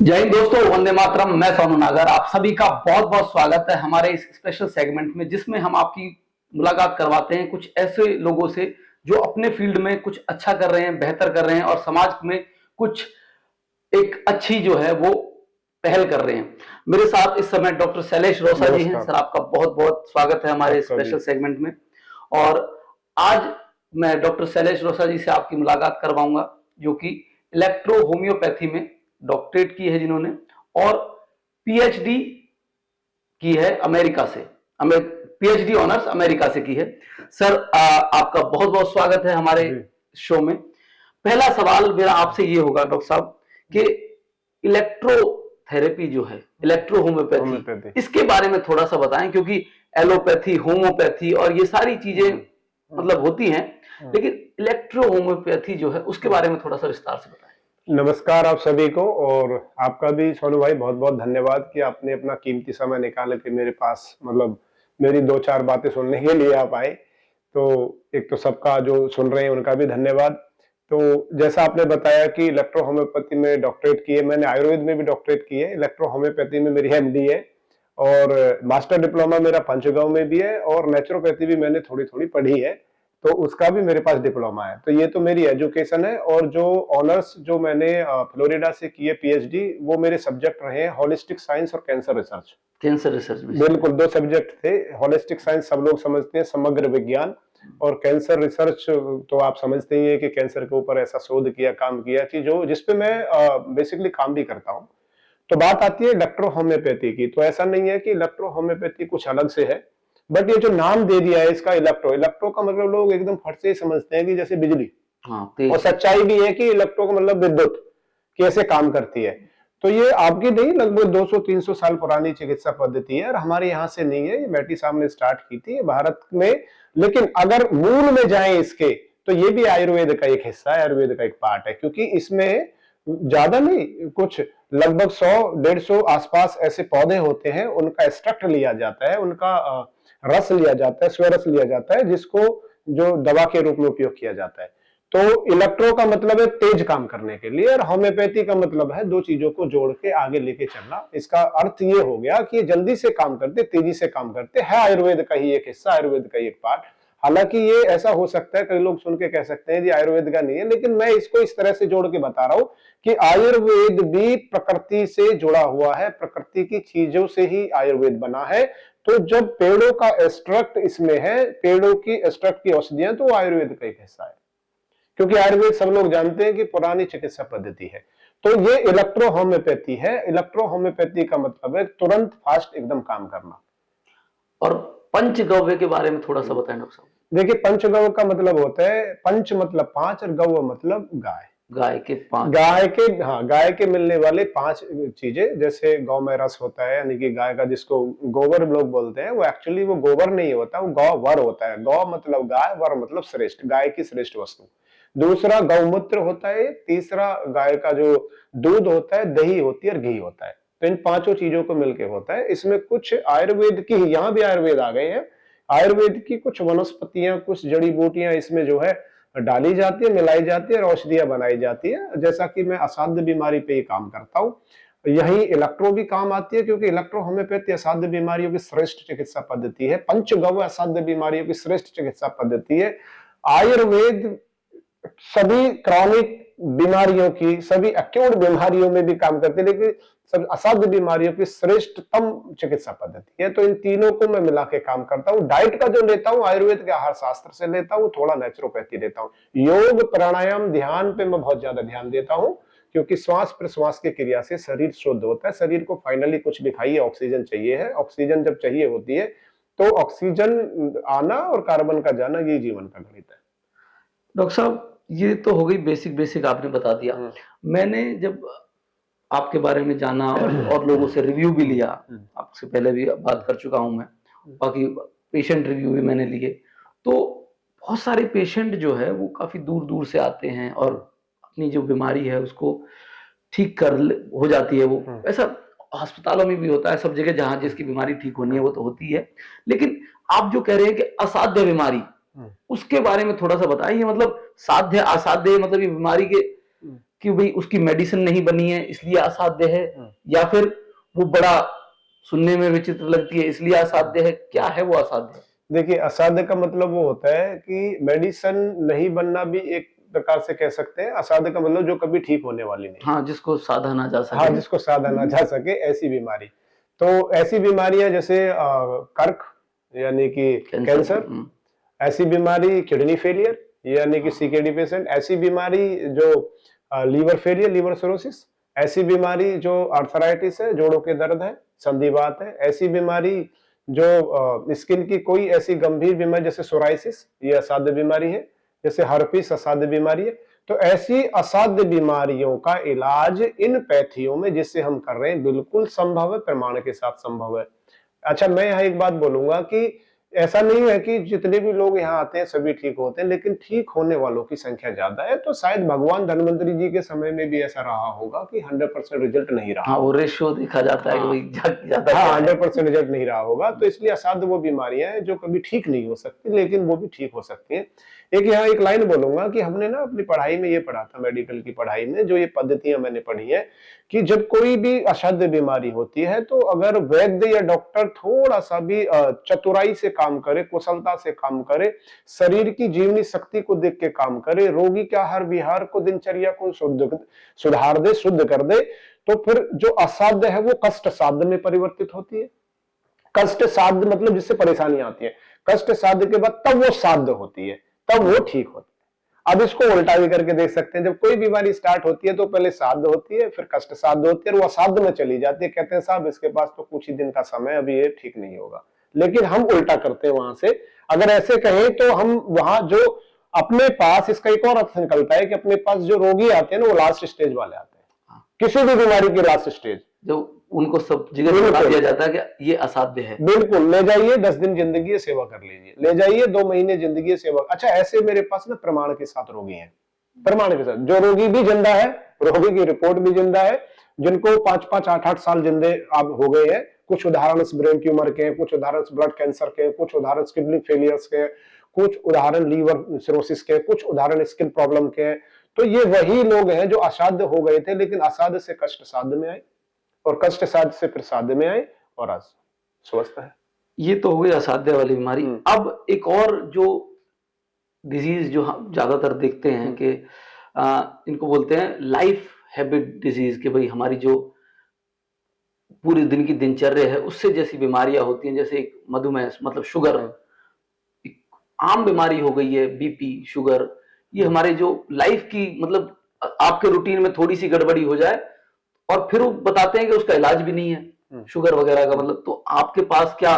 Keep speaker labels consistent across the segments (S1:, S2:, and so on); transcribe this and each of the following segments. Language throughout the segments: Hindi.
S1: जय हिंद दोस्तों, वंदे मातरम। मैं सोनू नागर, आप सभी का बहुत बहुत स्वागत है हमारे इस स्पेशल सेगमेंट में, जिसमें हम आपकी मुलाकात करवाते हैं कुछ ऐसे लोगों से जो अपने फील्ड में कुछ अच्छा कर रहे हैं, बेहतर कर रहे हैं और समाज में कुछ एक अच्छी जो है वो पहल कर रहे हैं। मेरे साथ इस समय डॉक्टर शैलेश रोसा जी हैं।
S2: नमस्कार।
S1: सर, आपका बहुत बहुत स्वागत है हमारे
S2: आपका भी।
S1: स्पेशल सेगमेंट में। और आज मैं डॉक्टर शैलेश रोसा जी से आपकी मुलाकात करवाऊंगा, जो कि इलेक्ट्रो होम्योपैथी में डॉक्टरेट की है जिन्होंने, और पीएचडी की है अमेरिका से। पीएचडी ऑनर्स अमेरिका से की है। सर, आपका बहुत बहुत स्वागत है हमारे
S2: जी।
S1: शो में। पहला सवाल मेरा आपसे ये होगा डॉक्टर साहब कि इलेक्ट्रोथेरेपी जो है, इलेक्ट्रो होम्योपैथी, इसके बारे में थोड़ा सा बताएं, क्योंकि एलोपैथी, होम्योपैथी और ये सारी चीजें मतलब होती हैं, लेकिन इलेक्ट्रो होम्योपैथी जो है उसके बारे में थोड़ा सा विस्तार से बताएं।
S2: नमस्कार आप सभी को, और आपका भी सोनू भाई बहुत बहुत धन्यवाद कि आपने अपना कीमती समय निकाल के मेरे पास मेरी दो चार बातें सुनने के लिए आप आए। तो एक तो सबका जो सुन रहे हैं उनका भी धन्यवाद। तो जैसा आपने बताया कि इलेक्ट्रो होम्योपैथी में डॉक्टरेट की है, मैंने आयुर्वेद में भी डॉक्टरेट की है, इलेक्ट्रो होम्योपैथी में मेरी एमडी है, और मास्टर डिप्लोमा मेरा पंचगांव में भी है, और नेचुरोपैथी भी मैंने थोड़ी थोड़ी पढ़ी है, तो उसका भी मेरे पास डिप्लोमा है। तो ये तो मेरी एजुकेशन है। और जो ऑनर्स जो मैंने फ्लोरिडा से की है, पीएचडी, वो मेरे सब्जेक्ट रहे हैं होलिस्टिक साइंस और कैंसर रिसर्च।
S1: कैंसर रिसर्च में
S2: बिल्कुल दो सब्जेक्ट थे। होलिस्टिक साइंस सब लोग समझते हैं समग्र विज्ञान, और कैंसर रिसर्च तो आप समझते ही हैं कि कैंसर के ऊपर ऐसा शोध किया, काम किया कि जिसपे मैं बेसिकली काम भी करता हूँ। तो बात आती है इलेक्ट्रो होम्योपैथी की, तो ऐसा नहीं है कि इलेक्ट्रो होम्योपैथी कुछ अलग से है, बट ये जो नाम दे दिया है इसका इलेक्ट्रो, इलेक्ट्रो का मतलब लोग एकदम फट से ही समझते हैं कि जैसे बिजली।
S1: हाँ,
S2: और सच्चाई भी है कि इलेक्ट्रो का मतलब विद्युत, कैसे काम करती है। तो ये आपकी नहीं, लगभग 200-300 साल पुरानी चिकित्सा पद्धति है, और हमारे यहाँ से नहीं है, ये मैटी साहब ने स्टार्ट की थी भारत में। लेकिन अगर मूल में जाएं इसके, तो ये भी आयुर्वेद का एक हिस्सा है, आयुर्वेद का एक पार्ट है, क्योंकि इसमें ज्यादा नहीं, कुछ लगभग 100-150 आसपास ऐसे पौधे होते हैं, उनका एक्सट्रैक्ट लिया जाता है, उनका रस लिया जाता है, स्वरस लिया जाता है, जिसको जो दवा के रूप में उपयोग किया जाता है। तो इलेक्ट्रो का मतलब है तेज काम करने के लिए, और होम्योपैथी का मतलब है दो चीजों को जोड़ के आगे लेके चलना। इसका अर्थ ये हो गया कि ये जल्दी से काम करते, तेजी से काम करते है, आयुर्वेद का ही एक हिस्सा, आयुर्वेद का ही एक पार्ट। हालांकि ये ऐसा हो सकता है, कई लोग सुन के कह सकते हैं जी आयुर्वेद का नहीं है, लेकिन मैं इसको इस तरह से जोड़ के बता रहा हूं कि आयुर्वेद भी प्रकृति से जुड़ा हुआ है, प्रकृति की चीजों से ही आयुर्वेद बना है। तो जब पेड़ों का एक्सट्रैक्ट इसमें है, पेड़ों की एक्सट्रैक्ट की औषधियां, तो आयुर्वेद का एक हिस्सा है, क्योंकि आयुर्वेद सब लोग जानते हैं कि पुरानी चिकित्सा पद्धति है। तो ये इलेक्ट्रो होम्योपैथी है। इलेक्ट्रो होम्योपैथी का मतलब है तुरंत फास्ट एकदम काम करना।
S1: और पंचगव्य के बारे में थोड़ा सा बताएं डॉक्टर साहब।
S2: देखिए, पंचगव्य का मतलब होता है, पंच मतलब 5 और गव्य मतलब गाय।
S1: गाय के 5,
S2: गाय के मिलने वाले 5 चीजें, जैसे गौ में रस होता है, यानी कि गाय का, जिसको गोबर लोग बोलते हैं, वो एक्चुअली वो गोबर नहीं होता, वो गौवर होता है। गौ मतलब गाय, वर मतलब श्रेष्ठ, गाय की श्रेष्ठ वस्तु। दूसरा गौमूत्र होता है। तीसरा गाय का जो दूध होता है, दही होती है और घी होता है। तो इन पांचों चीजों को मिलकर होता है। इसमें कुछ आयुर्वेद की, यहाँ भी आयुर्वेद आ गए हैं, आयुर्वेद की कुछ वनस्पतियां, कुछ जड़ी बूटियां इसमें जो है डाली जाती है, मिलाई जाती है और औषधियां बनाई जाती है। जैसा कि मैं असाध्य बीमारी पे ही काम करता हूँ, यही इलेक्ट्रो भी काम आती है, क्योंकि इलेक्ट्रो होम्योपैथी असाध्य बीमारियों की श्रेष्ठ चिकित्सा पद्धति है। पंचगव्य असाध्य बीमारियों की श्रेष्ठ चिकित्सा पद्धति है। आयुर्वेद सभी क्रॉनिक बीमारियों की, सभी एक्यूट बीमारियों में भी काम करते हैं, लेकिन सब असाध्य बीमारियों की श्रेष्ठतम चिकित्सा पद्धति है। तो इन तीनों को मैं मिला के काम करता हूँ। डाइट का जो लेता हूँ आयुर्वेद के आहार शास्त्र से लेता हूँ, थोड़ा नेचुरोपैथी लेता हूँ। योग, प्राणायाम, ध्यान पे मैं बहुत ज्यादा ध्यान देता हूँ, क्योंकि श्वास प्रश्वास की क्रिया से शरीर शुद्ध होता है। शरीर को फाइनली कुछ दिखाइए, ऑक्सीजन चाहिए है। ऑक्सीजन जब चाहिए होती है, तो ऑक्सीजन आना और कार्बन का जाना, ये जीवन का गणित है।
S1: डॉक्टर साहब, ये तो हो गई बेसिक आपने बता दिया। मैंने जब आपके बारे में जाना और लोगों से रिव्यू भी लिया, आपसे पहले भी बात कर चुका हूं मैं, बाकी पेशेंट रिव्यू भी मैंने लिए, तो बहुत सारे पेशेंट जो है वो काफी दूर दूर से आते हैं और अपनी जो बीमारी है उसको ठीक कर हो जाती है। वो ऐसा अस्पतालों में भी होता है, सब जगह जहां जिसकी बीमारी ठीक होनी है वो तो होती है। लेकिन आप जो कह रहे हैं कि असाध्य बीमारी, उसके बारे में थोड़ा सा बताइए। मतलब साध्य असाध्य, मतलब ये बीमारी के कि भाई उसकी मेडिसिन नहीं बनी है इसलिए असाध्य है, या फिर वो बड़ा सुनने में विचित्र लगती है इसलिए असाध्य है? क्या है वो असाध्य?
S2: देखिए, असाध्य का मतलब वो होता है कि मेडिसिन नहीं बनना भी एक प्रकार से कह सकते हैं। असाध्य का मतलब जो कभी ठीक होने वाली नहीं।
S1: हाँ, जिसको साधा ना जा सके।
S2: हाँ, जिसको साधा ना जा सके, ऐसी बीमारी। तो ऐसी बीमारियां जैसे कर्क यानी कि कैंसर, ऐसी बीमारी किडनी फेलियर यानी कि सीकेडी पेशेंट, ऐसी बीमारी जो लीवर फेलियर, लीवर सिरोसिस, ऐसी बीमारी जो आर्थराइटिस है, जोड़ों के दर्द है, संधिवात है, ऐसी बीमारी जो स्किन की कोई ऐसी गंभीर बीमारी जैसे सोराइसिस, ये असाध्य बीमारी है, जैसे हर्पिस असाध्य बीमारी है। तो ऐसी असाध्य बीमारियों का इलाज इन पैथियों में जिससे हम कर रहे हैं बिल्कुल संभव है, प्रमाण के साथ संभव है। अच्छा, मैं यहाँ एक बात बोलूंगा कि ऐसा नहीं है कि जितने भी लोग यहाँ आते हैं सभी ठीक होते हैं, लेकिन ठीक होने वालों की संख्या ज्यादा है। तो शायद भगवान धन्वंतरी जी के समय में भी ऐसा रहा होगा कि 100% रिजल्ट नहीं रहा।
S1: हाँ, वो रेशियो देखा जाता है कि भाई ज्यादा।
S2: हाँ, 100% रिजल्ट नहीं रहा होगा। तो इसलिए असाध्य वो बीमारियां हैं जो कभी ठीक नहीं हो सकती, लेकिन वो भी ठीक हो सकती हैं। यहाँ एक लाइन बोलूंगा कि हमने ना अपनी पढ़ाई में ये पढ़ा था, मेडिकल की पढ़ाई में जो ये पद्धतियां मैंने पढ़ी है कि जब कोई भी असाध्य बीमारी होती है तो अगर वैद्य या डॉक्टर थोड़ा सा भी चतुराई से काम करे, कुशलता से काम करे, शरीर की जीवनी शक्ति को देख के काम करे, रोगी के आहार विहार को, दिनचर्या को सुधार दे, शुद्ध कर दे, तो फिर जो असाध्य है वो कष्ट साध्य में परिवर्तित होती है। कष्ट साध्य मतलब जिससे परेशानी आती है, कष्ट साध्य के बाद तब वो साध्य होती है, तब वो ठीक होती है। अब इसको उल्टा भी करके देख सकते हैं, जब कोई बीमारी स्टार्ट होती है तो पहले साध्य होती है, फिर कष्ट साध्य होती है और वो असाध्य में चली जाती है। कहते हैं साहब इसके पास तो कुछ ही दिन का समय, अभी ये ठीक नहीं होगा। लेकिन हम उल्टा करते हैं वहां से। अगर ऐसे कहें तो हम वहां जो अपने पास, इसका एक और अर्थ निकलता है कि अपने पास जो रोगी आते हैं ना वो लास्ट स्टेज वाले आते हैं, किसी भी बीमारी की लास्ट स्टेज,
S1: जो उनको सब जगह बता दिया जाता है कि ये असाध्य है।
S2: बिल्कुल, ले जाइए 10 दिन जिंदगी सेवा कर लीजिए, ले जाइए 2 महीने जिंदगी सेवा। अच्छा, ऐसे मेरे पास ना प्रमाण के साथ रोगी हैं, प्रमाण के साथ, जो रोगी भी जिंदा है, रोगी की रिपोर्ट भी जिंदा है, जिनको 5-5, 8-8 साल जिंदे अब हो गए हैं। कुछ उदाहरण ब्रेन ट्यूमर के, कुछ उदाहरण ब्लड कैंसर के, कुछ उदाहरण किडनी फेलियर्स के, कुछ उदाहरण लीवर सिरोसिस के, कुछ उदाहरण स्किन प्रॉब्लम के। तो ये वही लोग हैं जो असाध्य हो गए थे, लेकिन असाध्य से कष्ट साध्य में आए और कष्ट साध्य से फिर साध्य में आए और आज स्वस्थ है।
S1: ये तो हो गई असाध्य वाली बीमारी। अब एक और जो डिजीज जो हम ज्यादातर देखते हैं कि इनको बोलते हैं लाइफ हैबिट डिजीज, कि भाई हमारी जो पूरे दिन की दिनचर्या है उससे जैसी बीमारियां होती हैं, जैसे एक मधुमेह मतलब शुगर, एक आम बीमारी हो गई है, बीपी, शुगर। ये हमारे जो लाइफ की मतलब आपके रूटीन में थोड़ी सी गड़बड़ी हो जाए और फिर वो बताते हैं कि उसका इलाज भी नहीं है शुगर वगैरह का। मतलब तो आपके पास क्या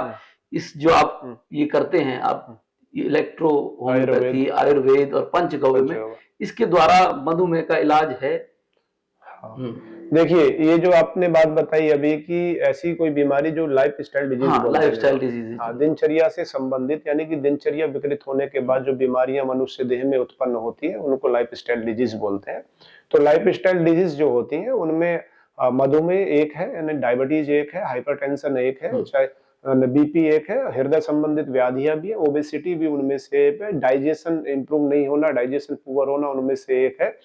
S1: इस जो आप ये करते हैं, आप इलेक्ट्रो होम्योपैथी, आयुर्वेद और पंचगव्य में, इसके द्वारा मधुमेह का इलाज है?
S2: देखिए, ये जो आपने बात बताई अभी कि ऐसी कोई बीमारी जो life style disease,
S1: lifestyle disease,
S2: दिनचर्या से संबंधित, यानी कि दिनचर्या विकृत होने के बाद जो बीमारियां मनुष्य देह में उत्पन्न होती है उनको लाइफ स्टाइल डिजीज बोलते हैं। तो लाइफ स्टाइल डिजीज जो होती है उनमें मधुमेह एक है, यानी डायबिटीज एक है, हाइपरटेंशन एक है, चाहे बीपी एक है, हृदय संबंधित व्याधियां भी है, ओबेसिटी भी उनमें से एक है, डाइजेशन इंप्रूव नहीं होना, डाइजेशन पुअर होना उनमें से एक है।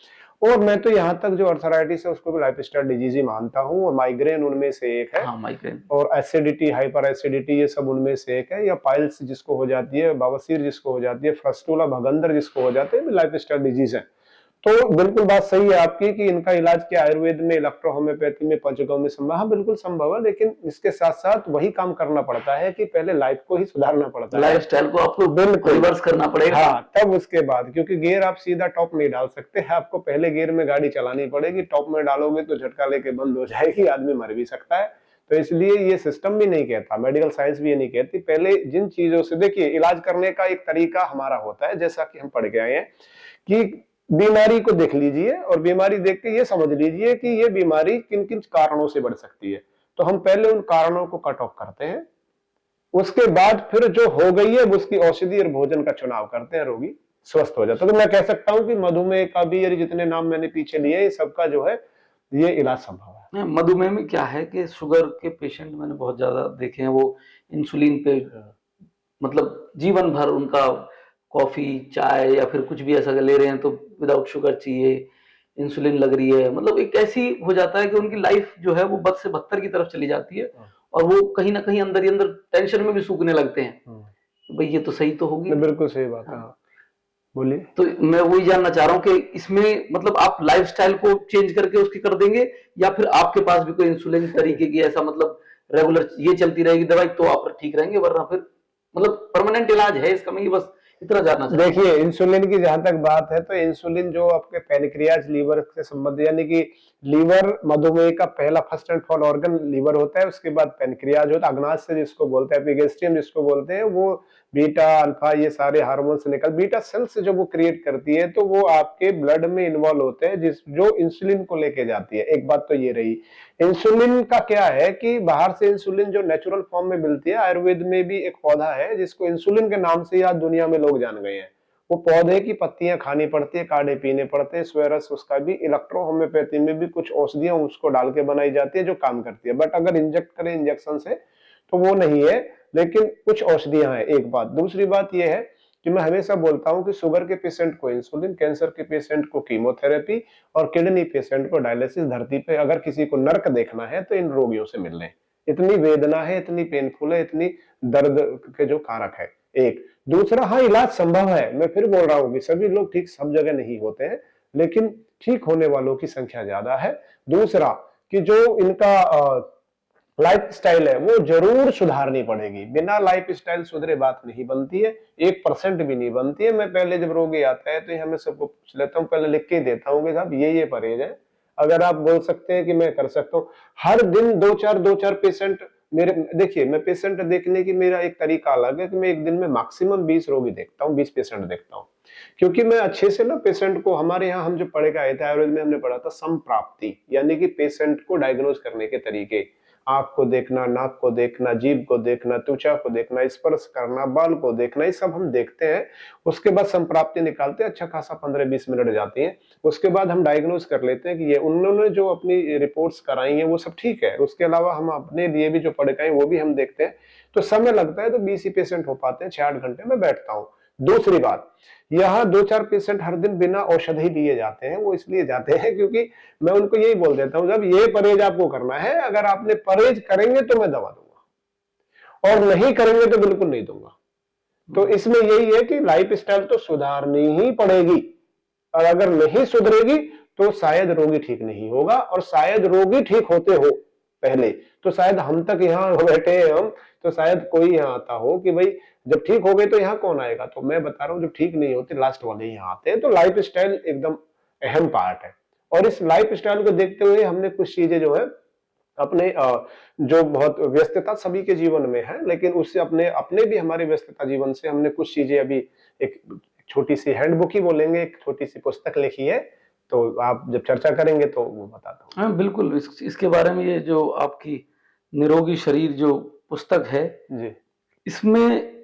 S2: और मैं तो यहाँ तक जो अर्थराइटिस है उसको भी लाइफ स्टाइल डिजीज ही मानता हूँ, और माइग्रेन उनमें से एक है।
S1: माइग्रेन और
S2: एसिडिटी, हाइपर एसिडिटी, ये सब उनमें से एक है। या पाइल्स जिसको हो जाती है, बवासीर जिसको हो जाती है, फ्रस्टुला भगंदर जिसको हो जाते हैं, लाइफ स्टाइल डिजीज है। तो बिल्कुल बात सही है आपकी कि इनका इलाज क्या आयुर्वेद में, इलेक्ट्रो होम्योपैथी में, पंचगव्य में संभव, हाँ बिल्कुल संभव है। लेकिन इसके साथ साथ वही काम करना पड़ता है कि पहले लाइफ को ही सुधारना पड़ता है,
S1: लाइफ स्टाइल को आपको बिल्कुल रिवर्स करना पड़ेगा।
S2: हाँ, तब उसके बाद, क्योंकि गियर आप सीधा टॉप नहीं डाल सकते, आपको पहले गियर में गाड़ी चलानी पड़ेगी। टॉप में डालोगे तो झटका लेके बंद हो जाएगी, आदमी मर भी सकता है। तो इसलिए ये सिस्टम भी नहीं कहता, मेडिकल साइंस भी ये नहीं कहती। पहले जिन चीजों से, देखिए, इलाज करने का एक तरीका हमारा होता है, जैसा कि हम पढ़ के आए हैं कि बीमारी को देख लीजिए और बीमारी देख के ये समझ लीजिए कि ये बीमारी किन किन कारणों से बढ़ सकती है। तो हम पहले उन कारणों को कट ऑफ करते हैं, उसके बाद फिर जो हो गई है उसकी औषधि और भोजन का चुनाव करते हैं, रोगी स्वस्थ हो जाता है। तो मैं कह सकता हूं कि मधुमेह का भी, यानी जितने नाम मैंने पीछे लिए, ये सबका जो है ये इलाज संभव है।
S1: मधुमेह में क्या है कि शुगर के पेशेंट मैंने बहुत ज्यादा देखे हैं, वो इंसुलिन पे मतलब जीवन भर उनका कॉफी, चाय या फिर कुछ भी ऐसा ले रहे हैं तो विदाउट शुगर चाहिए, इंसुलिन लग रही है, मतलब एक ऐसी हो जाता है कि उनकी लाइफ जो है वो बद से बदतर की तरफ चली जाती है, और वो कहीं ना कहीं अंदर ही अंदर टेंशन में भी सूखने लगते हैं, तो भाई ये तो सही तो होगी नहीं।
S2: बिल्कुल सही बात है।
S1: हाँ।
S2: हाँ, बोलिए।
S1: तो मैं वही जानना चाह रहा हूँ कि इसमें मतलब आप लाइफस्टाइल को चेंज करके उसकी कर देंगे, या फिर आपके पास भी कोई इंसुलिन तरीके की ऐसा मतलब रेगुलर ये चलती रहेगी दवाई तो आप ठीक रहेंगे, वरना फिर मतलब परमानेंट इलाज है इसका, मैं ये बस इतना जानना चाहता हूँ।
S2: देखिए, इंसुलिन की जहां तक बात है तो इंसुलिन जो आपके पैनक्रियाज लीवर से संबंधित, यानी कि लीवर मधुमेह का पहला first and fall organ liver होता है, उसके बाद पैनक्रियाज होता है, अग्नाशय जिसको बोलते हैं, एपिगेस्ट्रियम जिसको बोलते हैं, वो बीटा अल्फा ये सारे हार्मोन से निकल बीटा सेल्स जो वो क्रिएट करती है, तो वो आपके ब्लड में इन्वॉल्व होते हैं जिस जो इंसुलिन को लेके जाती है। एक बात तो ये रही। इंसुलिन का क्या है कि बाहर से इंसुलिन जो नेचुरल फॉर्म में मिलती है, आयुर्वेद में भी एक पौधा है जिसको इंसुलिन के नाम से आज दुनिया में लोग जान गए हैं। वो पौधे की पत्तियां खानी पड़ती है, काढ़े पीने पड़ते हैं, स्वरस उसका भी, इलेक्ट्रो होम्योपैथी में भी कुछ औषधियां उसको डाल के बनाई जाती है जो काम करती है। बट अगर इंजेक्ट करें इंजेक्शन से तो वो नहीं है, लेकिन कुछ औषधियां हैं। एक बात। दूसरी बात यह है कि मैं हमेशा बोलता हूं कि शुगर के पेशेंट को इंसुलिन, कैंसर के पेशेंट को कीमोथेरेपी और किडनी पेशेंट को डायलिसिस। धरती पे अगर किसी को नर्क देखना है तो इन रोगियों से मिल लें। इतनी वेदना है, इतनी पेनफुल है, इतनी दर्द के जो कारक है। एक। दूसरा, हाँ इलाज संभव है। मैं फिर बोल रहा हूँ कि सभी लोग ठीक सब जगह नहीं होते हैं, लेकिन ठीक होने वालों की संख्या ज्यादा है। दूसरा कि जो इनका लाइफ स्टाइल है वो जरूर सुधारनी पड़ेगी। बिना लाइफ स्टाइल सुधरे बात नहीं बनती है, 1% भी नहीं बनती है। मैं पहले जब रोगी आता है तो यहाँ मैं सबको पूछ लेता हूँ, पहले लिख के ही देता हूँ कि साहब ये परहेज है, अगर आप बोल सकते हैं कि मैं कर सकता हूँ। हर दिन दो चार पेशेंट मेरे, देखिए मैं पेशेंट देखने की मेरा एक तरीका अलग है कि मैं एक दिन में मैक्सिमम 20 रोगी देखता हूँ, 20 पेशेंट देखता हूँ, क्योंकि मैं अच्छे से ना पेशेंट को, हमारे यहाँ हम जो पढ़े के आए थे आयुर्वेद में, हमने पढ़ा था संप्राप्ति, यानी कि पेशेंट को डायग्नोज करने के तरीके। आंख को देखना, नाक को देखना, जीभ को देखना, त्वचा को देखना, स्पर्श करना, बाल को देखना, ये सब हम देखते हैं। उसके बाद संप्राप्ति निकालते हैं, अच्छा खासा 15-20 मिनट जाती है। उसके बाद हम डायग्नोज कर लेते हैं कि ये उन्होंने जो अपनी रिपोर्ट्स कराई हैं वो सब ठीक है। उसके अलावा हम अपने लिए भी जो पढ़ के आए वो भी हम देखते हैं। तो समय लगता है, तो 20 ही पेशेंट हो पाते हैं, 6-8 घंटे में बैठता हूँ। दूसरी बात, यहाँ 2-4 पेशेंट हर दिन बिना औषधि लिए जाते हैं। वो इसलिए जाते हैं क्योंकि मैं उनको यही बोल देता हूँ, जब ये परहेज आपको करना है, अगर आपने परहेज करेंगे तो मैं दवा दूंगा, और नहीं करेंगे तो बिल्कुल नहीं दूंगा। तो इसमें यही है कि लाइफ स्टाइल तो सुधारनी ही पड़ेगी, और अगर नहीं सुधरेगी तो शायद रोगी ठीक नहीं होगा, और शायद रोगी ठीक होते हो पहले तो शायद हम तक यहाँ बैठे हैं हम, तो शायद कोई यहाँ आता हो कि भाई जब ठीक हो गए तो यहाँ कौन आएगा। तो मैं बता रहा हूँ, जब ठीक नहीं होते लास्ट वाले यहाँ आते हैं। तो लाइफ स्टाइल एकदम अहम पार्ट है, और इस लाइफ स्टाइल को देखते हुए हमने कुछ चीजें जो है अपने जो बहुत व्यस्तता सभी के जीवन में है, लेकिन उससे अपने भी हमारे व्यस्तता जीवन से हमने कुछ चीजें अभी एक छोटी सी हैंडबुक ही बोलेंगे, एक छोटी सी पुस्तक लिखी है। तो आप जब चर्चा करेंगे तो वो बताता हूँ।
S1: हाँ बिल्कुल, इसके बारे में, ये जो आपकी निरोगी शरीर जो पुस्तक है
S2: जी,
S1: इसमें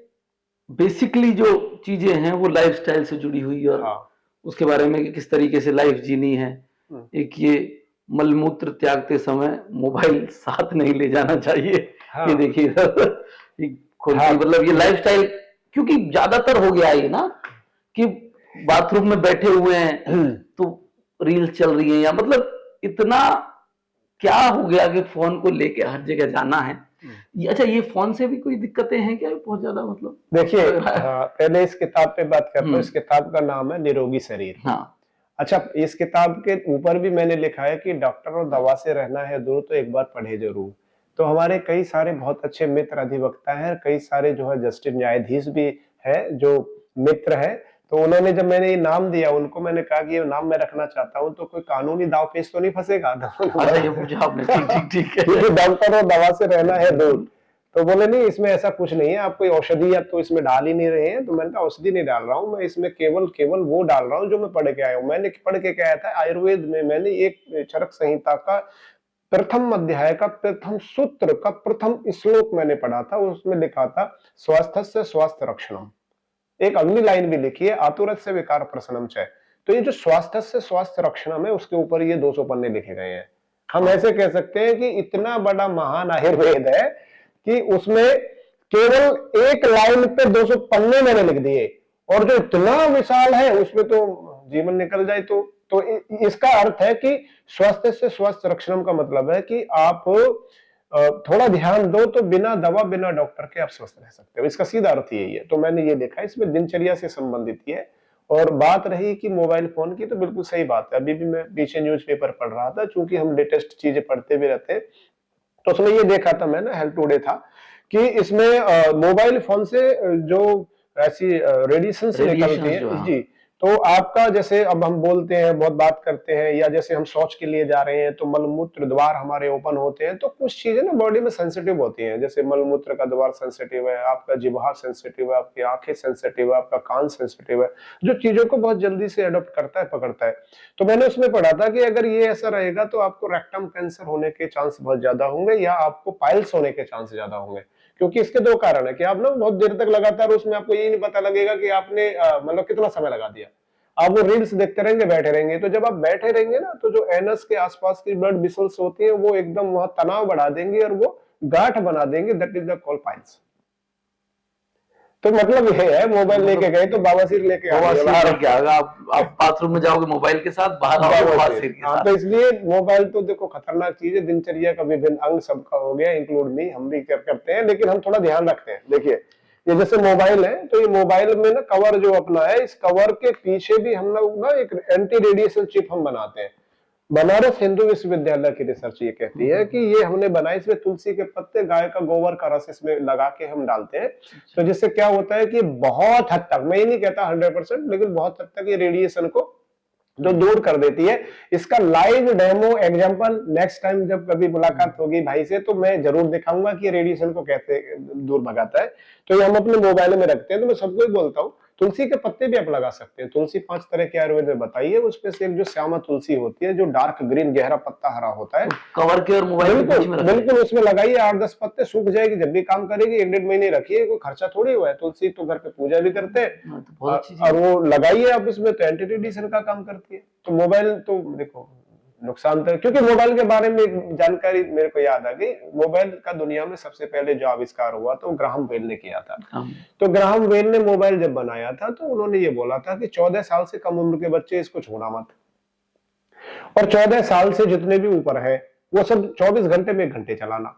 S1: बेसिकली जो चीजें हैं वो लाइफस्टाइल से जुड़ी हुई, और
S2: हाँ,
S1: उसके बारे में कि किस तरीके से लाइफ जीनी है। एक ये मलमूत्र त्यागते समय मोबाइल साथ नहीं ले जाना चाहिए,
S2: हाँ,
S1: ये देखिए
S2: हाँ,
S1: मतलब ये लाइफस्टाइल, क्योंकि ज्यादातर हो गया है ना कि बाथरूम में बैठे हुए हैं तो रील चल रही है, या मतलब इतना क्या हो गया कि फोन को लेके हर जगह जाना है। अच्छा, ये फोन से भी कोई दिक्कतें हैं क्या बहुत ज्यादा, मतलब?
S2: देखिए, पहले इस किताब पे बात करता हूँ। इस किताब का नाम है निरोगी शरीर।
S1: हाँ।
S2: अच्छा, इस किताब के ऊपर भी मैंने लिखा है कि डॉक्टर और दवा से रहना है दूर तो एक बार पढ़े जरूर। तो हमारे कई सारे बहुत अच्छे मित्र अधिवक्ता हैं, कई सारे जो है जस्टिस न्यायाधीश भी है जो मित्र है। तो उन्होंने, जब मैंने ये नाम दिया उनको, मैंने कहा कि ये नाम मैं रखना चाहता हूँ, तो कोई कानूनी दाव पेच तो नहीं फंसेगा।
S1: अच्छा, ये पूछा आपने, ठीक है।
S2: क्योंकि डॉक्टर और दवा से रहना है दूर। तो बोले नहीं, इसमें ऐसा कुछ नहीं है, आप कोई औषधि या तो इसमें डाल ही नहीं रहे हैं। तो मैंने कहा औषधि नहीं डाल रहा हूँ मैं, इसमें केवल वो डाल रहा हूँ जो मैं पढ़ के आया हूँ। मैंने पढ़ के क्या आया था आयुर्वेद में, मैंने एक चरक संहिता का प्रथम अध्याय का प्रथम सूत्र का प्रथम श्लोक मैंने पढ़ा था। उसमें लिखा था स्वास्थ्य स्वास्थ्य रक्षणम। एक अगली लाइन भी लिखी है, आतुरस्य विकार प्रशमनम च। तो ये जो स्वास्थ्य से स्वास्थ्य रक्षणम है, उसके ऊपर ये 200 पन्ने लिखे गए हैं। हम ऐसे कह सकते हैं कि इतना बड़ा महान आयुर्वेद है कि उसमें केवल एक लाइन पे 200 पन्ने मैंने लिख दिए, और जो इतना विशाल है उसमें तो जीवन निकल जाए तो इसका अर्थ है कि स्वास्थ्य से स्वास्थ्य रक्षण का मतलब है कि आप थोड़ा ध्यान दो तो बिना दवा बिना डॉक्टर के आप स्वस्थ रह सकते हो। इसका सीधा अर्थ यही है। तो मैंने ये देखा इसमें दिनचर्या से संबंधित ही है। और बात रही कि मोबाइल फोन की, तो बिल्कुल सही बात है। अभी भी मैं पीछे न्यूज़पेपर पढ़ रहा था, चूंकि हम लेटेस्ट चीजें पढ़ते भी रहते हैं, तो उसमें ये देखा था मैंने, हेल्थ टुडे था, कि इसमें मोबाइल फोन से जो ऐसी रेडिएशन निकलती है जी, तो आपका जैसे अब हम बोलते हैं, बहुत बात करते हैं, या जैसे हम शौच के लिए जा रहे हैं तो मलमूत्र द्वार हमारे ओपन होते हैं, तो कुछ चीजें ना बॉडी में सेंसिटिव होती हैं। जैसे मलमूत्र का द्वार सेंसिटिव है, आपका जिह्वा सेंसिटिव है, आपकी आंखें सेंसिटिव है, आपका कान सेंसिटिव है, जो चीजों को बहुत जल्दी से अडॉप्ट करता है, पकड़ता है। तो मैंने उसमें पढ़ा था कि अगर ये ऐसा रहेगा तो आपको रेक्टम कैंसर होने के चांस बहुत ज्यादा होंगे, या आपको पाइल्स होने के चांस ज्यादा होंगे। क्योंकि इसके दो कारण है कि आप ना बहुत देर तक लगातार उसमें, आपको यही नहीं पता लगेगा कि आपने मतलब कितना समय लगा दिया। आप वो रील्स देखते रहेंगे, बैठे रहेंगे। तो जब आप बैठे रहेंगे ना, तो जो एनस के आसपास की ब्लड वेसल्स होती हैं वो एकदम वहां तनाव बढ़ा देंगे और वो गांठ बना देंगे। That is the call piles. तो मतलब ये है, मोबाइल लेके गए तो बावासीर लेके आ गए।
S1: आप बाथरूम में जाओगे मोबाइल के साथ, बाहर आओगे बवासीर के साथ।
S2: तो इसलिए मोबाइल तो देखो खतरनाक चीज है। दिनचर्या का विभिन्न अंग सबका हो गया, इंक्लूड मी, हम भी करते हैं, लेकिन हम थोड़ा ध्यान रखते हैं। देखिए ये जैसे मोबाइल है, तो ये मोबाइल में ना कवर जो अपना है, इस कवर के पीछे भी हम लोग ना एक एंटी रेडिएशन चिप हम बनाते हैं। बनारस हिंदू विश्वविद्यालय की रिसर्च ये कहती है कि ये हमने बनाई, इसमें तुलसी के पत्ते, गाय का गोबर का रस इसमें लगा के हम डालते हैं। तो जिससे क्या होता है कि बहुत हद तक, मैं ये नहीं कहता 100%, लेकिन बहुत हद तक ये रेडिएशन को जो दूर कर देती है। इसका live demo example next time जब कभी मुलाकात होगी भाई से, तो मैं जरूर दिखाऊंगा कि रेडिएशन को कैसे दूर भगाता है। तो ये हम अपने मोबाइल में रखते हैं। तो मैं सबको ही बोलता हूँ, तुलसी के पत्ते भी आप लगा सकते हैं। तुलसी 5 तरह के आयुर्वेद में बताई है, उसमें से एक जो श्यामा तुलसी होती है, जो डार्क ग्रीन गहरा पत्ता हरा होता है,
S1: कवर के और मोबाइल के बीच में
S2: बिल्कुल उसमें लगाइए। 8-10 पत्ते, सूख जाएगी, जब भी काम करेगी। 1-1.5 महीने रखिए, कोई खर्चा थोड़ी हुआ है। तुलसी तो घर पे पूजा भी करते हैं, और वो लगाइए आप इसमें, तो एंटी रेडिएशन का काम करती है। तो मोबाइल तो देखो नुकसान तो, क्योंकि मोबाइल के बारे में जानकारी मेरे को याद आ गई। मोबाइल का दुनिया में सबसे पहले जो आविष्कार हुआ तो ग्राहम बेल ने किया था। तो ग्राहम बेल ने मोबाइल जब बनाया था, तो उन्होंने ये बोला था कि 14 साल से कम उम्र के बच्चे इसको छूना मत, और 14 साल से जितने भी ऊपर है वो सब 24 घंटे में 1 घंटे चलाना।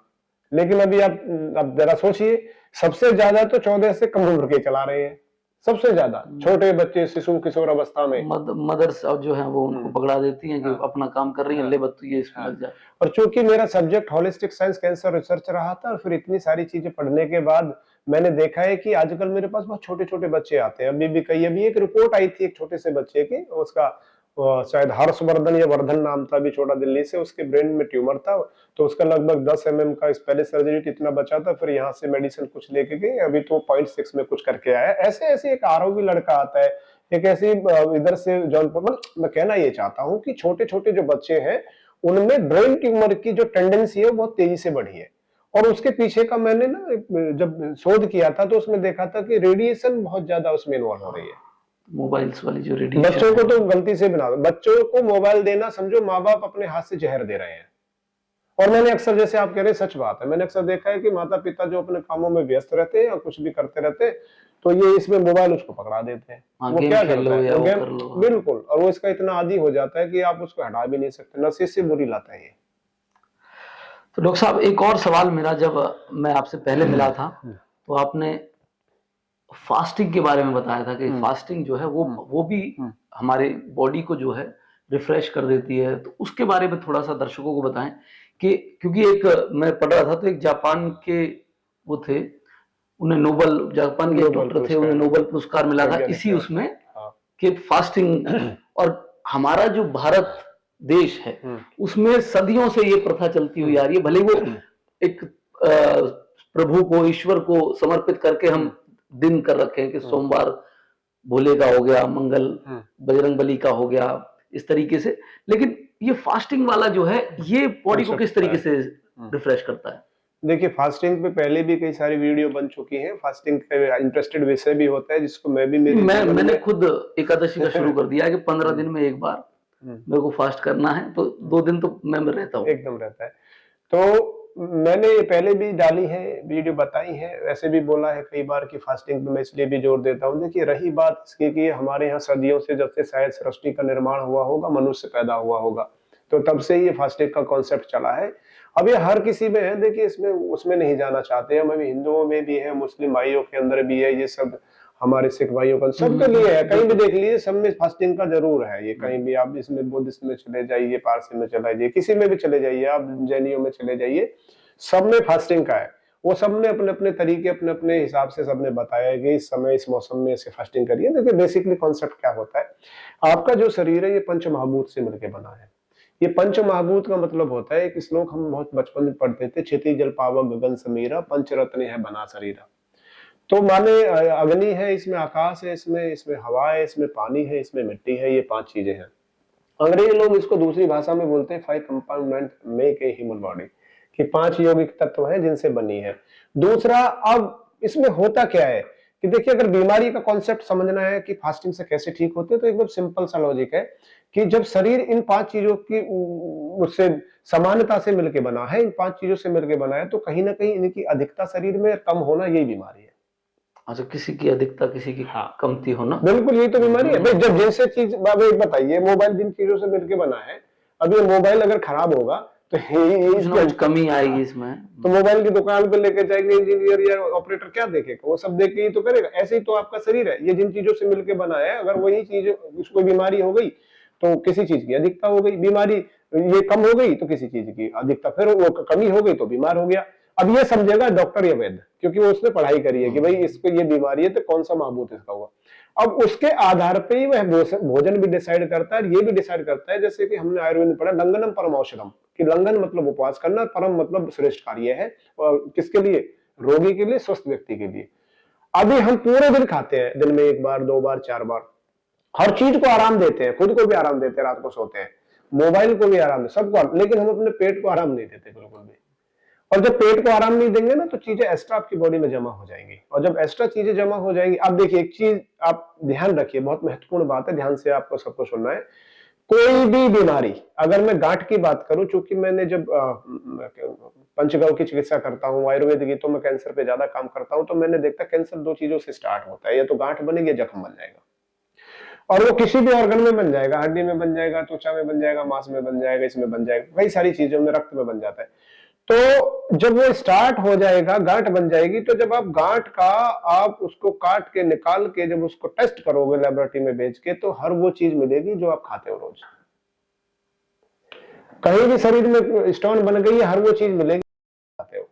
S2: लेकिन अभी आप जरा सोचिए, सबसे ज्यादा तो 14 से कम उम्र के चला रहे हैं, सबसे ज्यादा छोटे बच्चे, शिशु किशोर अवस्था में।
S1: मदर्स जो है वो उनको पकड़ा देती हैं कि अपना काम कर रही हैं, ले बत्तू ये इसमें लग जाए।
S2: और चूंकि मेरा subject holistic science cancer research रहा था, और फिर इतनी सारी चीजें पढ़ने के बाद मैंने देखा है कि आजकल मेरे पास बहुत छोटे छोटे बच्चे आते हैं। अभी एक रिपोर्ट आई थी एक छोटे से बच्चे की, उसका शायद हर्षवर्धन या वर्धन नाम था, अभी छोटा, दिल्ली से। उसके ब्रेन में ट्यूमर था, तो उसका लगभग 10 mm का इस पहले सर्जरी इतना बचा था, फिर यहाँ से मेडिसिन कुछ लेके गए, अभी तो 0.6 में कुछ करके आया। ऐसे ऐसे एक आरोग्य लड़का आता है, एक ऐसी इधर से जौनपुर। मैं कहना ये चाहता हूँ कि छोटे छोटे जो बच्चे हैं उनमें ब्रेन ट्यूमर की जो टेंडेंसी है वो बहुत तेजी से बढ़ी है। और उसके पीछे का मैंने ना जब शोध किया था, तो उसमें देखा था कि रेडिएशन बहुत ज्यादा उसमें इन्वॉल्व हो रही है।
S1: मोबाइल्स वाली जो रेडिएशन,
S2: बच्चों को तो गलती से बना, बच्चों को मोबाइल देना समझो माँ बाप अपने हाथ से जहर दे रहे हैं। और मैंने अक्सर, जैसे आप कह रहे हैं, सच बात है, मैंने अक्सर देखा है कि माता पिता जो अपने कामों में व्यस्त रहते हैं या कुछ भी करते रहते हैं, तो ये इसमें मोबाइल उसको पकड़ा देते हैं। वो क्या करता है, बिल्कुल, और वो इसका इतना आदी हो जाता है कि आप उसको हटा भी नहीं सकते। नशे से बुरी लत है ये।
S1: तो डॉक्टर साहब, एक और सवाल मेरा, जब मैं आपसे पहले मिला था तो आपने फास्टिंग के बारे में बताया था कि फास्टिंग जो है वो भी हमारे बॉडी को जो है रिफ्रेश कर देती है। तो उसके बारे में थोड़ा सा दर्शकों को बताएं कि, क्योंकि एक मैं पढ़ रहा था, तो एक जापान के वो थे, उन्हें नोबल, जापान के डॉक्टर थे, उन्हें नोबल पुरस्कार मिला था इसी उसमें कि फास्टिंग। और हमारा जो भारत देश है उसमें सदियों से ये प्रथा चलती हुई आ रही है। भले वो एक प्रभु को, ईश्वर को समर्पित करके हम दिन कर रखे हैं कि सोमवार भोले का हो गया, मंगल बजरंगबली का हो गया, इस तरीके से, लेकिन ये फास्टिंग वाला जो है ये बॉडी को किस तरीके से रिफ्रेश करता है?
S2: देखिए, फास्टिंग पे पहले भी कई सारी वीडियो बन चुकी हैं। फास्टिंग पे इंटरेस्टेड विषय भी होता है, जिसको मैं भी
S1: मैंने खुद एकादशी का शुरू कर दिया कि 15 दिन में एक बार मेरे को फास्ट करना है, तो 2 दिन तो मैं रहता हूँ,
S2: एकदम रहता है। तो मैंने पहले भी डाली है, वीडियो बताई है, वैसे भी बोला है कई बार कि फास्टिंग पे मैं इसलिए भी जोर देता हूँ। देखिए रही बात इसकी कि हमारे यहाँ सदियों से, जब से शायद सृष्टि का निर्माण हुआ होगा, मनुष्य पैदा हुआ होगा, तो तब से ये फास्टिंग का कॉन्सेप्ट चला है। अब ये हर किसी में है, देखिए इसमें उसमें नहीं जाना चाहते, हम अभी हिंदुओं में भी है, मुस्लिम भाइयों के अंदर भी है, ये सब हमारे सिख भाइयों का सबके लिए है, कहीं भी देख लीजिए सब में फास्टिंग का जरूर है। ये कहीं भी आप इसमें बुद्धिस्ट में चले जाइए, पारसी में चले जाइए, किसी में भी चले जाइए, आप जैनियों में चले जाइए, सब में फास्टिंग का है। वो सबने अपने अपने तरीके, अपने अपने हिसाब से सबने बताया है कि इस समय इस मौसम में ऐसे फास्टिंग करिए। देखिए बेसिकली कॉन्सेप्ट क्या होता है, आपका जो शरीर है ये पंच महाभूत से मिलकर बना है। ये पंच महाभूत का मतलब होता है, एक श्लोक हम बहुत बचपन में पढ़ते थे, क्षिति जल पावक गगन समीरा, पंचरत्न है बना शरीरा। तो माने अग्नि है, इसमें आकाश है, इसमें इसमें हवा है, इसमें पानी है, इसमें मिट्टी है, ये 5 चीजें हैं। अंग्रेजी लोग इसको दूसरी भाषा में बोलते हैं 5 compound make a human body, कि 5 यौगिक तत्व हैं जिनसे बनी है। दूसरा, अब इसमें होता क्या है कि देखिए अगर बीमारी का कॉन्सेप्ट समझना है कि फास्टिंग से कैसे ठीक होते हैं, तो एकदम सिंपल सा लॉजिक है कि जब शरीर इन 5 चीजों की उससे समानता से मिलकर बना है, इन 5 चीजों से मिलकर बना है, तो कहीं ना कहीं इनकी अधिकता शरीर में कम होना यही बीमारी है।
S1: अच्छा, किसी की अधिकता किसी की कमती हो ना,
S2: बिल्कुल यही तो बीमारी है भाई। जब जैसे चीज, एक बताइए, मोबाइल जिन चीजों से मिलकर बना है, अब ये मोबाइल अगर खराब होगा तो
S1: कुछ कमी आएगी इसमें,
S2: तो मोबाइल की दुकान पे लेके जाएंगे इंजीनियर या ऑपरेटर, क्या देखेगा? वो सब देख के ही तो करेगा। ऐसे ही तो आपका शरीर है, ये जिन चीजों से मिलकर बना है, अगर वही चीज उसको बीमारी हो गई तो किसी चीज की अधिकता हो गई, बीमारी ये कम हो गई तो किसी चीज की अधिकता, फिर वो कमी हो गई तो बीमार हो गया। अब ये समझेगा डॉक्टर या वैद्य, क्योंकि वो उसने पढ़ाई करी है कि भाई इसको ये बीमारी है तो कौन सा महाभूत इसका हुआ। अब उसके आधार पे ही वह भोजन भी डिसाइड करता है, ये भी डिसाइड करता है, जैसे कि हमने आयुर्वेद में पढ़ा लंघनम परम औषधम, कि लंघन मतलब उपवास करना, परम मतलब श्रेष्ठ कार्य है, और किसके लिए? रोगी के लिए, स्वस्थ व्यक्ति के लिए। अभी हम पूरे दिन खाते हैं, दिन में 1 बार 2 बार 4 बार, हर चीज को आराम देते हैं, खुद को भी आराम देते हैं, रात को सोते हैं, मोबाइल को भी आराम, सबको, लेकिन हम अपने पेट को आराम नहीं देते बिल्कुल भी। और जब पेट को आराम नहीं देंगे ना, तो चीजें एक्स्ट्रा आपकी बॉडी में जमा हो जाएंगी, और जब एक्स्ट्रा चीजें जमा हो जाएंगी, अब देखिए एक चीज आप ध्यान रखिए, बहुत महत्वपूर्ण बात है, ध्यान से आपको सबको सुनना है। कोई भी बीमारी, अगर मैं गांठ की बात करूं, चूंकि मैंने जब पंचगव्य की चिकित्सा करता हूं, आयुर्वेद की, तो मैं कैंसर पे ज्यादा काम करता हूं, तो मैंने देखा कैंसर 2 चीजों से स्टार्ट होता है, या तो गांठ बनेगी या जख्म बन जाएगा, और वो किसी भी ऑर्गन में बन जाएगा, हड्डी में बन जाएगा, त्वचा में बन जाएगा, मांस में बन जाएगा, इसमें बन जाएगा, कई सारी चीजों में, रक्त में बन जाता है। तो जब वो स्टार्ट हो जाएगा, गांठ बन जाएगी, तो जब आप गांठ का, आप उसको काट के निकाल के जब उसको टेस्ट करोगे लेबोरेटरी में भेज के, तो हर वो चीज मिलेगी जो आप खाते हो रोज। कहीं भी शरीर में स्टोन बन गई है, हर वो चीज मिलेगी खाते हो।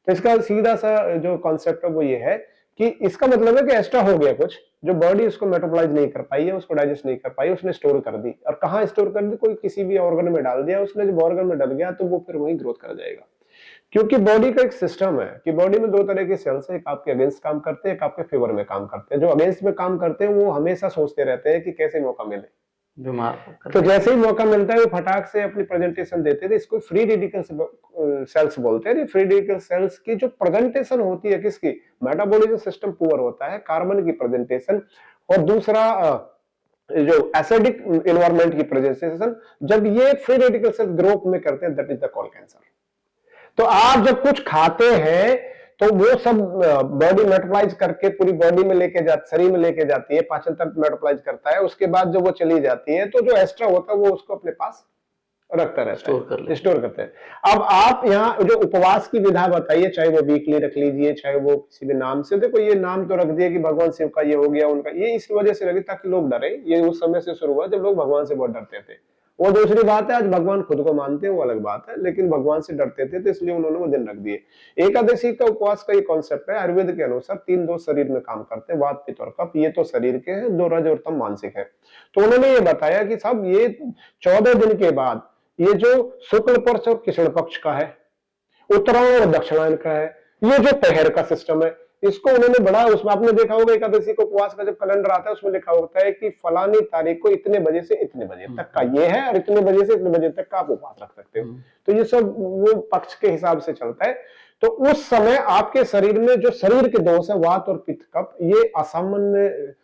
S2: तो इसका सीधा सा जो कॉन्सेप्ट है वो ये है कि इसका मतलब है कि एक्स्ट्रा हो गया कुछ, जो बॉडी उसको मेटाबॉलाइज नहीं कर पाई है, उसको डाइजेस्ट नहीं कर पाई, उसने स्टोर कर दी, और कहाँ स्टोर कर दी? कोई किसी भी ऑर्गन में डाल दिया उसने, जब ऑर्गन में डल गया तो वो फिर वहीं ग्रोथ कर जाएगा। क्योंकि बॉडी का एक सिस्टम है कि बॉडी में 2 तरह के सेल्स हैं, एक आपके अगेंस्ट काम करते हैं, एक आपके फेवर में काम करते हैं। जो अगेंस्ट में काम करते हैं वो हमेशा सोचते रहते हैं कि कैसे मौका मिले,
S1: बीमार,
S2: तो जैसे ही मौका मिलता है वो फटाक से अपनी प्रेजेंटेशन देते थे। इसको फ्री रेडिकल सेल्स बोलते हैं। फ्री रेडिकल सेल्स की जो प्रेजेंटेशन होती है, किसकी? मेटाबॉलिज्म सिस्टम पुअर होता है, कार्बन की प्रेजेंटेशन, और दूसरा जो एसिडिक एनवायरनमेंट की प्रेजेंटेशन, जब ये फ्री रेडिकल सेल्स ग्रोथ में करते हैं, that is the call cancer. तो आप जब कुछ खाते हैं तो वो सब बॉडी मेटाबॉलाइज करके पूरी बॉडी में लेके जाती, शरीर में लेके जाती है, पाचन तंत्र मेटाबॉलाइज करता है, उसके बाद जब वो चली जाती है तो जो एक्स्ट्रा होता है वो उसको अपने पास रखता रहता है, स्टोर करते हैं। अब आप यहाँ जो उपवास की विधा बताइए, चाहे वो वीकली रख लीजिए, चाहे वो किसी भी नाम से, देखो ये नाम तो रख दिया कि भगवान शिव का ये हो गया, उनका ये इस वजह से लगे ताकि लोग डरे। ये उस समय से शुरू हुआ जब लोग भगवान से बहुत डरते थे। वो दूसरी बात है, आज भगवान खुद को मानते हैं, वो अलग बात है, लेकिन भगवान से डरते थे तो इसलिए उन्होंने वो दिन रख दिए। एकादशी का उपवास का ये कॉन्सेप्ट है, आयुर्वेद के अनुसार 3 दोष शरीर में काम करते हैं, वात पित्त और कफ, ये तो शरीर के हैं, 2 रज और तम मानसिक है। तो उन्होंने ये बताया कि साहब ये 14 दिन के बाद ये जो शुक्ल पक्ष और कृष्ण पक्ष का है, उत्तरायण और दक्षिणायन का है, ये जो पहर का सिस्टम है, इसको उन्होंने बड़ा, उसमें आपने देखा होगा एकादशी को उपवास का जब कैलेंडर आता है उसमें लिखा होता है कि फलानी तारीख को इतने बजे से इतने बजे तक का ये है, और इतने बजे से इतने बजे तक का आप उपवास रख सकते हो। तो ये सब वो पक्ष के हिसाब से चलता है। तो उस समय आपके शरीर में जो शरीर के दोष है, वात और पित्त कफ, ये असामान्य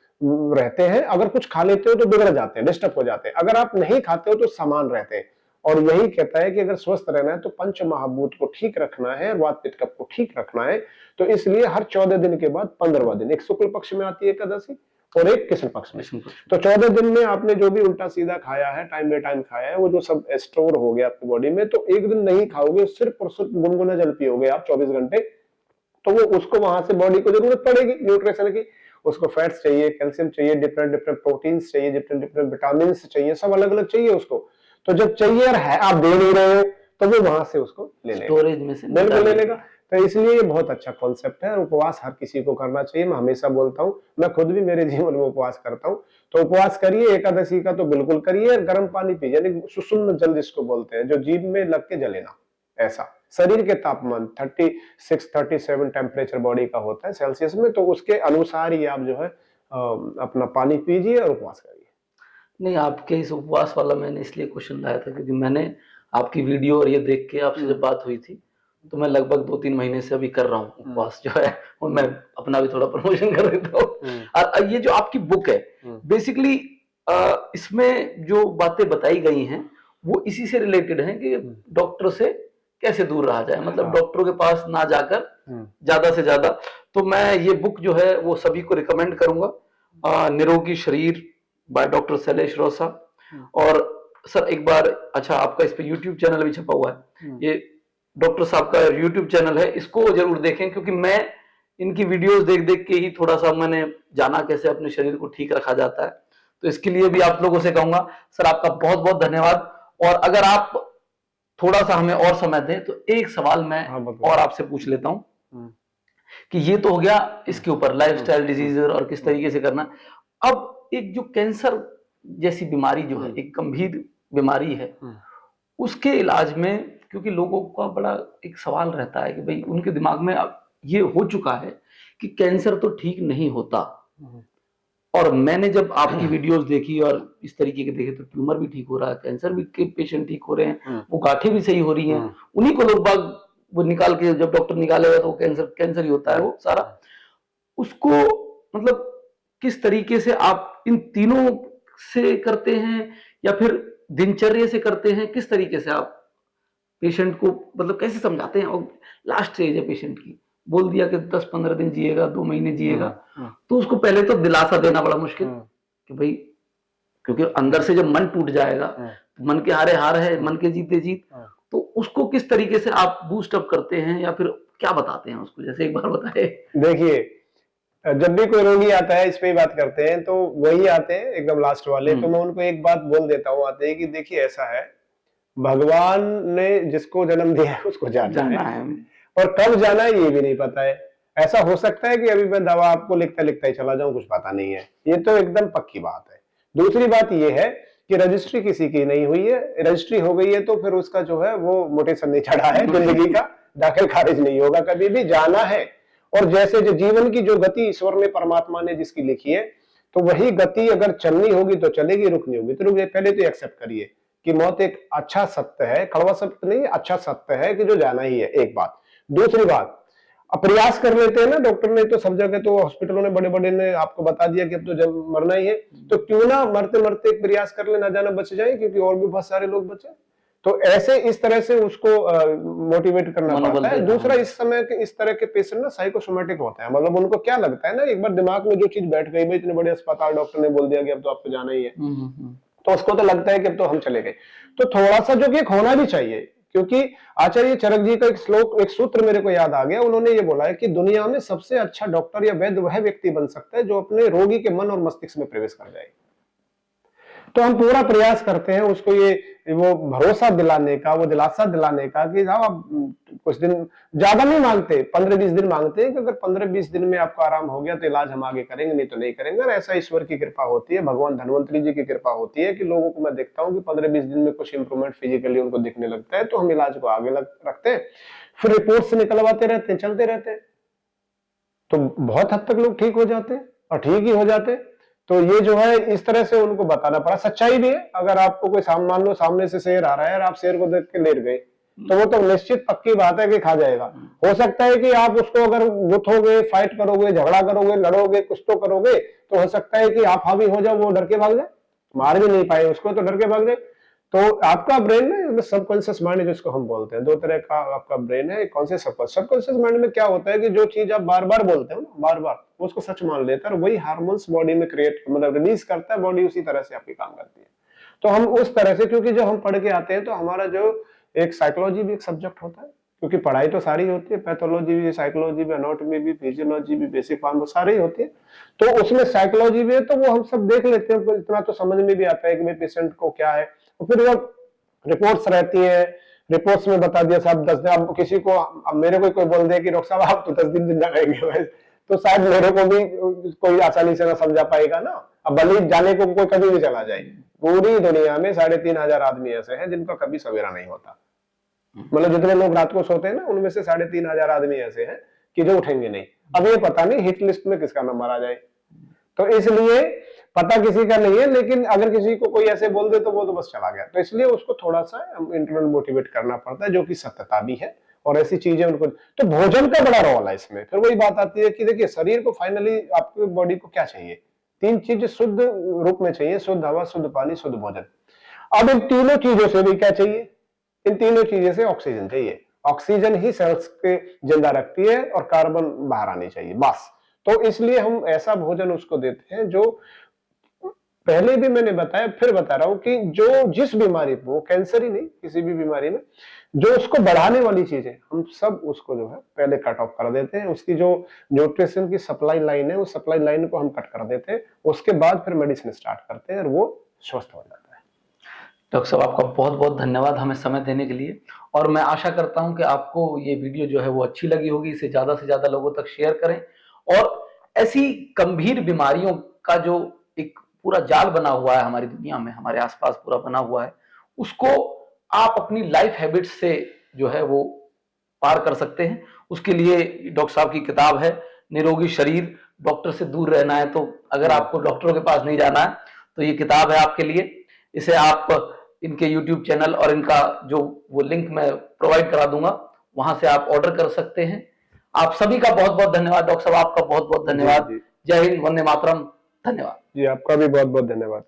S2: रहते हैं। अगर कुछ खा लेते हो तो बिगड़ जाते हैं, डिस्टर्ब हो जाते हैं, अगर आप नहीं खाते हो तो समान रहते हैं। और यही कहता है कि अगर स्वस्थ रहना है तो पंच महाभूत को ठीक रखना है, वात पित्त कफ को ठीक रखना है। तो इसलिए हर 14 दिन के बाद 15वां दिन, एक शुक्ल पक्ष में आती है एकादशी और एक कृष्ण पक्ष में। तो 14 दिन में आपने जो भी उल्टा सीधा खाया है, टाइम बाय टाइम खाया है, वो जो सब स्टोर हो गया आपकी बॉडी में, तो एक दिन नहीं खाओगे, सिर्फ और सिर्फ गुनगुना जल पियोगे आप 24 घंटे, तो वो उसको वहां से बॉडी को जरूरत पड़ेगी न्यूट्रिशन की। उसको फैट्स चाहिए, कैल्शियम चाहिए, डिफरेंट डिफरेंट प्रोटीन्स चाहिए, डिफरेंट डिफरेंट विटामिन चाहिए, सब अलग अलग चाहिए उसको। तो जब चाहिए और है आप दे नहीं रहे हो तो वो वहां से उसको ले लेगा,
S1: स्टोरेज में से
S2: बिल्कुल ले लेगा। तो इसलिए ये बहुत अच्छा कॉन्सेप्ट है और उपवास हर किसी को करना चाहिए। मैं हमेशा बोलता हूँ, मैं खुद भी मेरे जीवन में उपवास करता हूँ। तो उपवास करिए, एकादशी का तो बिल्कुल करिए। गर्म पानी पीजिए, यानी सुषुम्न जल जिसको बोलते हैं, जो जीभ में लग के जलेना, ऐसा शरीर के तापमान 36-37 टेम्परेचर बॉडी का होता है सेल्सियस में, तो उसके अनुसार ही आप जो है अपना पानी पीजिए और उपवास करिए।
S1: नहीं, आपके इस उपवास वाला मैंने इसलिए क्वेश्चन लाया था क्योंकि मैंने आपकी वीडियो और ये देख के आपसे जब बात हुई थी तो मैं लगभग 2-3 महीने से अभी कर रहा हूँ उपवास जो है, और मैं अपना भी थोड़ा प्रमोशन कर देता हूँ। और ये जो आपकी बुक है बेसिकली इसमें जो बातें बताई गई हैं वो इसी से रिलेटेड हैं कि डॉक्टर से कैसे दूर रहा जाए, मतलब डॉक्टरों के पास ना जाकर ज्यादा से ज्यादा। तो मैं ये बुक जो है वो सभी को रिकमेंड करूंगा, निरोगी शरीर बाय डॉक्टर शैलेश रोसा। और सर एक बार, अच्छा आपका इस पे यूट्यूब चैनल भी छपा हुआ है, ये डॉक्टर साहब का यूट्यूब चैनल है, इसको जरूर देखें क्योंकि मैं इनकी वीडियोस देख देख के ही थोड़ा सा मैंने जाना कैसे अपने शरीर को ठीक रखा जाता है। तो इसके लिए भी आप लोगों से कहूंगा सर आपका बहुत बहुत धन्यवाद। और अगर आप थोड़ा सा हमें और समय दें तो एक सवाल मैं और आपसे पूछ लेता हूं कि ये तो हो गया इसके ऊपर लाइफस्टाइल डिजीज और किस तरीके से करना। अब एक जो कैंसर जैसी बीमारी जो है, एक गंभीर बीमारी है, उसके इलाज में क्योंकि लोगों का बड़ा एक सवाल रहता है कि भाई उनके दिमाग में अब ये हो चुका है कि कैंसर तो ठीक नहीं होता। और मैंने जब आपकी वीडियोस देखी और इस तरीके के देखे तो ट्यूमर भी ठीक हो रहा है, कैंसर भी के पेशेंट ठीक हो रहे हैं, वो गांठें भी सही हो रही हैं, उन्हीं को लोग बाग वो निकाल के जब डॉक्टर निकालेगा तो कैंसर ही होता है वो सारा। उसको मतलब किस तरीके से आप इन तीनों से करते हैं या फिर दिनचर्या से करते हैं, किस तरीके से आप पेशेंट को मतलब कैसे समझाते हैं? और लास्ट स्टेज है पेशेंट की, बोल दिया कि 10-15 दिन जिएगा, 2 महीने जिएगा, तो उसको पहले तो दिलासा देना बड़ा मुश्किल कि भाई, क्योंकि अंदर से जब मन टूट जाएगा, मन के हारे हार है, मन के जीते जीत, तो उसको किस तरीके से आप बूस्ट अप करते हैं या फिर क्या बताते हैं उसको? जैसे एक बार बताए।
S2: देखिए, जब भी कोई रोगी आता है, इस पे ही बात करते हैं, तो वही आते हैं एकदम लास्ट वाले, तो मैं उनको एक बात बोल देता हूँ आते ही कि देखिए ऐसा है, भगवान ने जिसको जन्म दिया है उसको जाना है और कब जाना है ये भी नहीं पता है। ऐसा हो सकता है कि अभी मैं दवा आपको लिखता लिखता ही चला जाऊं, कुछ पता नहीं है, ये तो एकदम पक्की बात है। दूसरी बात ये है कि रजिस्ट्री किसी की नहीं हुई है, रजिस्ट्री हो गई है तो फिर उसका जो है वो मोटेशन नहीं चढ़ा है, जिंदगी का दाखिल खारिज नहीं होगा, कभी भी जाना है। और जैसे जो जीवन की जो गति ईश्वर ने, परमात्मा ने जिसकी लिखी है, तो वही गति अगर चलनी होगी तो चलेगी, रुकनी होगी तो रुक जाए। पहले तो एक्सेप्ट करिए कि मौत एक अच्छा सत्य है, कड़वा सत्य नहीं, अच्छा सत्य है कि जो जाना ही है, एक बात। दूसरी बात, प्रयास कर लेते हैं ना, डॉक्टर ने तो सब जगह, तो हॉस्पिटलों ने बड़े बड़े ने आपको बता दिया कि अब तो जब मरना ही है, तो क्यों ना मरते मरते प्रयास कर ले, ना जाना बच जाए, क्योंकि और भी बहुत सारे लोग बचे। तो ऐसे इस तरह से उसको मोटिवेट करना पड़ता है। दूसरा, इस समय के इस तरह के पेशेंट ना साइकोसोमेटिक होते हैं, मतलब उनको क्या लगता है ना, एक बार दिमाग में जो चीज बैठ गई, भाई इतने बड़े अस्पताल डॉक्टर ने बोल दिया कि अब तो आपको जाना ही है, तो उसको तो लगता है कि अब तो हम चले गए। तो थोड़ा सा जो कि होना भी चाहिए, क्योंकि आचार्य चरक जी का एक श्लोक, एक सूत्र मेरे को याद आ गया, उन्होंने ये बोला है कि दुनिया में सबसे अच्छा डॉक्टर या वैद्य वह व्यक्ति बन सकता है जो अपने रोगी के मन और मस्तिष्क में प्रवेश कर जाए। तो हम पूरा प्रयास करते हैं उसको ये वो भरोसा दिलाने का, वो दिलासा दिलाने का कि जाओ आप कुछ दिन, ज्यादा नहीं मांगते, 15-20 दिन मांगते हैं कि अगर 15-20 दिन में आपको आराम हो गया तो इलाज हम आगे करेंगे, नहीं तो नहीं करेंगे। और ऐसा ईश्वर की कृपा होती है, भगवान धन्वंतरी जी की कृपा होती है कि लोगों को मैं देखता हूँ कि 15-20 दिन में कुछ इंप्रूवमेंट फिजिकली उनको दिखने लगता है, तो हम इलाज को आगे रखते हैं, फिर रिपोर्ट से निकलवाते रहते हैं, चलते रहते हैं, तो बहुत हद तक लोग ठीक हो जाते हैं और ठीक ही हो जाते हैं। तो ये जो है इस तरह से उनको बताना पड़ा। सच्चाई भी है, अगर आपको कोई मान लो सामने से शेर आ रहा है और आप शेर को देख के लेट गए, तो वो तो निश्चित पक्की बात है कि खा जाएगा। हो सकता है कि आप उसको अगर गुथोगे, फाइट करोगे, झगड़ा करोगे, लड़ोगे, कुछ तो करोगे, तो हो सकता है कि आप हावी हो जाओ, वो डर के भाग जाए, मार भी नहीं पाए उसको तो डर के भाग जाए। तो आपका ब्रेन है सबकॉन्शियस माइंड जिसको हम बोलते हैं, दो तरह का आपका ब्रेन है, एक कौन से सबकॉन्शियस माइंड में क्या होता है कि जो चीज आप बार बार बोलते हो ना, बार बार उसको सच मान लेता है और वही हार्मोन्स बॉडी में क्रिएट मतलब रिलीज करता है, बॉडी उसी तरह से आपकी काम करती है। तो हम उस तरह से, क्योंकि जब हम पढ़ के आते हैं तो हमारा जो एक साइकोलॉजी भी एक सब्जेक्ट होता है, क्योंकि पढ़ाई तो सारी होती है, पैथोलॉजी भी, साइकोलॉजी भी, एनाटॉमी भी, फिजियोलॉजी भी, बेसिक फार्म सारी होती है। तो उसमें साइकोलॉजी भी है, तो वो हम सब देख लेते हैं, इतना तो समझ में भी आता है कि भाई पेशेंट को क्या है। और फिर वो रिपोर्ट्स रहती है, रिपोर्ट्स में बता दिया साहब 10 दिन, अब किसी को, अब मेरे को कोई बोल दे कि डॉक्टर साहब आप तो 10 दिन जिंदा रहेंगे, तो शायद मेरे को भी कोई आसानी से ना समझा पाएगा ना। अब भले जाने को कोई कभी भी चला जाए, पूरी दुनिया में 3,500 आदमी ऐसे हैं जिनका कभी सवेरा नहीं होता। मतलब जितने लोग रात को सोते हैं ना, उनमें से 3,500 आदमी ऐसे हैं कि जो उठेंगे नहीं। अब ये पता नहीं हिट लिस्ट में किसका नंबर आ जाए, तो इसलिए पता किसी का नहीं है, लेकिन अगर किसी को कोई ऐसे बोल दे तो वो तो बस चला गया। तो इसलिए उसको थोड़ा सा इंटरनल मोटिवेट करना पड़ता है, जो कि सत्यता भी है, और ऐसी चीजें उनको, तो भोजन का बड़ा रोल है इसमें। फिर वही बात आती है कि देखिए शरीर को फाइनली आपकी बॉडी को क्या चाहिए, 3 चीजें शुद्ध रूप में चाहिए, शुद्ध हवा, शुद्ध पानी, शुद्ध भोजन। अब इन तीनों चीजों से भी क्या चाहिए, इन तीनों चीजों से ऑक्सीजन चाहिए। ऑक्सीजन ही सेल्स के जिंदा रखती है और कार्बन बाहर आनी चाहिए बस। तो इसलिए हम ऐसा भोजन उसको देते हैं जो पहले भी मैंने बताया, फिर बता रहा हूं कि जो जिस बीमारी को, कैंसर ही नहीं किसी भी बीमारी में जो उसको बढ़ाने वाली चीजें, हम सब उसको जो है पहले कट ऑफ कर देते हैं। उसकी जो न्यूट्रिशन की सप्लाई लाइन है, उस सप्लाई लाइन को हम कट कर देते हैं, उसके बाद फिर मेडिसिन स्टार्ट करते हैं और वो स्वस्थ हो जाता है।
S1: डॉक्टर साहब आपका बहुत बहुत धन्यवाद हमें समय देने के लिए, और मैं आशा करता हूं कि आपको ये वीडियो जो है वो अच्छी लगी होगी। इसे ज्यादा से ज्यादा लोगों तक शेयर करें, और ऐसी गंभीर बीमारियों का जो एक पूरा जाल बना हुआ है हमारी दुनिया में, हमारे आसपास पूरा बना हुआ है, उसको आप अपनी लाइफ हैबिट्स से जो है वो पार कर सकते हैं। उसके लिए डॉक्टर साहब की किताब है निरोगी शरीर, डॉक्टर से दूर रहना है तो अगर आपको डॉक्टरों के पास नहीं जाना है तो ये किताब है आपके लिए। इसे आप इनके YouTube चैनल और इनका जो वो लिंक मैं प्रोवाइड करा दूंगा, वहां से आप ऑर्डर कर सकते हैं। आप सभी का बहुत बहुत धन्यवाद। डॉक्टर साहब आपका बहुत बहुत धन्यवाद। जय हिंद, वंदे मातरम। धन्यवाद
S2: जी, आपका भी बहुत बहुत धन्यवाद।